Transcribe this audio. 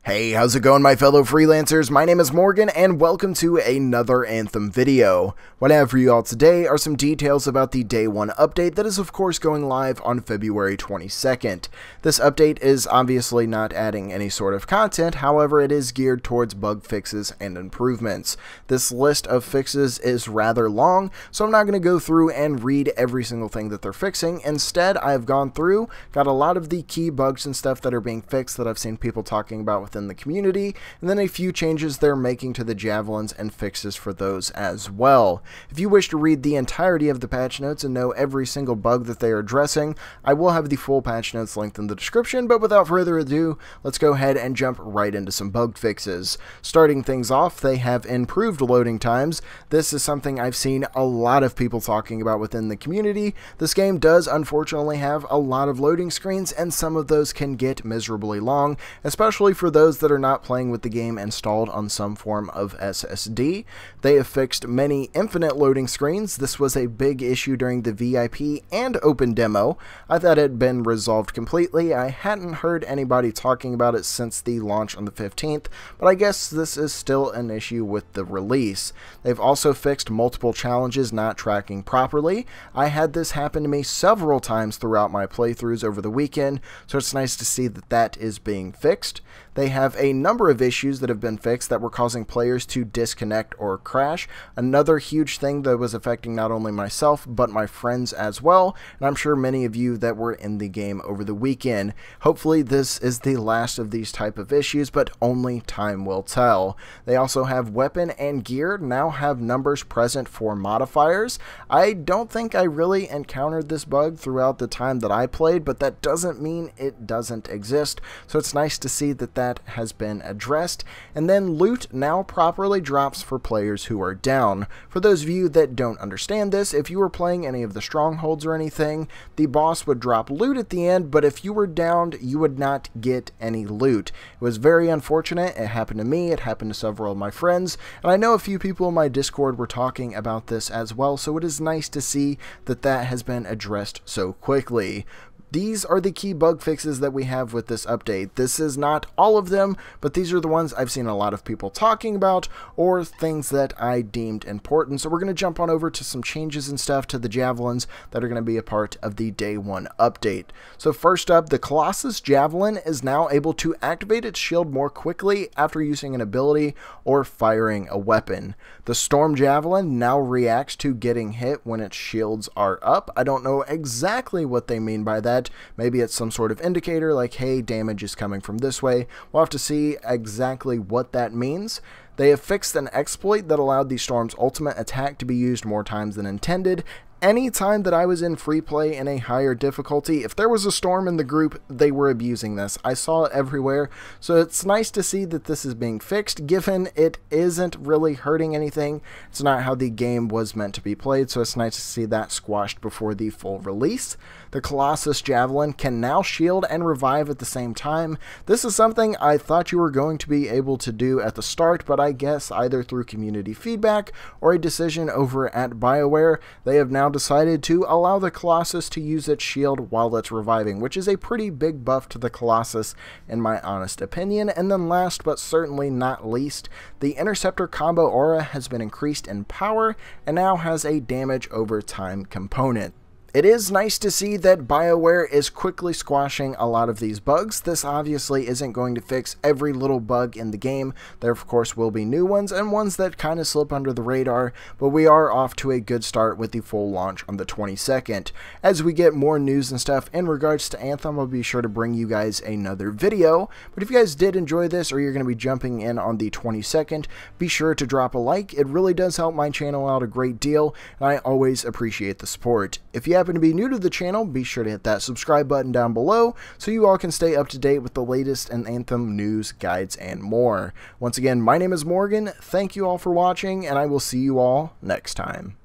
Hey, how's it going, my fellow freelancers? My name is Morgan, and welcome to another Anthem video. What I have for you all today are some details about the Day 1 update that is of course going live on February 22nd. This update is obviously not adding any sort of content, however it is geared towards bug fixes and improvements. This list of fixes is rather long, so I'm not going to go through and read every single thing that they're fixing. Instead, I've gone through, got a lot of the key bugs and stuff that are being fixed that I've seen people talking about within the community, and then a few changes they're making to the Javelins and fixes for those as well. If you wish to read the entirety of the patch notes and know every single bug that they are addressing, I will have the full patch notes linked in the description, but without further ado, let's go ahead and jump right into some bug fixes. Starting things off, they have improved loading times. This is something I've seen a lot of people talking about within the community. This game does unfortunately have a lot of loading screens, and some of those can get miserably long, especially for those that are not playing with the game installed on some form of SSD. They have fixed many infinite loading screens. This was a big issue during the VIP and open demo. I thought it had been resolved completely. I hadn't heard anybody talking about it since the launch on the 15th, but I guess this is still an issue with the release. They've also fixed multiple challenges not tracking properly. I had this happen to me several times throughout my playthroughs over the weekend, so it's nice to see that that is being fixed. They have a number of issues that have been fixed that were causing players to disconnect or crash. Another huge thing that was affecting not only myself, but my friends as well, and I'm sure many of you that were in the game over the weekend. Hopefully this is the last of these type of issues, but only time will tell. They also have weapon and gear now have numbers present for modifiers. I don't think I really encountered this bug throughout the time that I played, but that doesn't mean it doesn't exist, so it's nice to see that that has been addressed. And then loot now properly drops for players who are down. For those of you that don't understand this, if you were playing any of the strongholds or anything, the boss would drop loot at the end, but if you were downed, you would not get any loot. It was very unfortunate. It happened to me, it happened to several of my friends, and I know a few people in my Discord were talking about this as well, so it is nice to see that that has been addressed so quickly. These are the key bug fixes that we have with this update. This is not all of them, but these are the ones I've seen a lot of people talking about, or things that I deemed important. So we're going to jump on over to some changes and stuff to the Javelins that are going to be a part of the Day 1 update. So first up, the Colossus Javelin is now able to activate its shield more quickly after using an ability or firing a weapon. The Storm Javelin now reacts to getting hit when its shields are up. I don't know exactly what they mean by that. Maybe it's some sort of indicator like, hey, damage is coming from this way. We'll have to see exactly what that means. They have fixed an exploit that allowed the Storm's ultimate attack to be used more times than intended. Any time that I was in free play in a higher difficulty, if there was a Storm in the group, they were abusing this. I saw it everywhere, so it's nice to see that this is being fixed, given it isn't really hurting anything. It's not how the game was meant to be played, so it's nice to see that squashed before the full release. The Colossus Javelin can now shield and revive at the same time. This is something I thought you were going to be able to do at the start, but I guess either through community feedback or a decision over at BioWare, they have now decided to allow the Colossus to use its shield while it's reviving, which is a pretty big buff to the Colossus in my honest opinion. And then last but certainly not least, the Interceptor Combo aura has been increased in power and now has a damage over time component. It is nice to see that BioWare is quickly squashing a lot of these bugs. This obviously isn't going to fix every little bug in the game. There of course will be new ones and ones that kind of slip under the radar, but we are off to a good start with the full launch on the 22nd. As we get more news and stuff in regards to Anthem, I'll be sure to bring you guys another video. But if you guys did enjoy this, or you're going to be jumping in on the 22nd, be sure to drop a like. It really does help my channel out a great deal, and I always appreciate the support. If you happen to be new to the channel, be sure to hit that subscribe button down below so you all can stay up to date with the latest in Anthem news, guides, and more. Once again, my name is Morgan. Thank you all for watching, and I will see you all next time.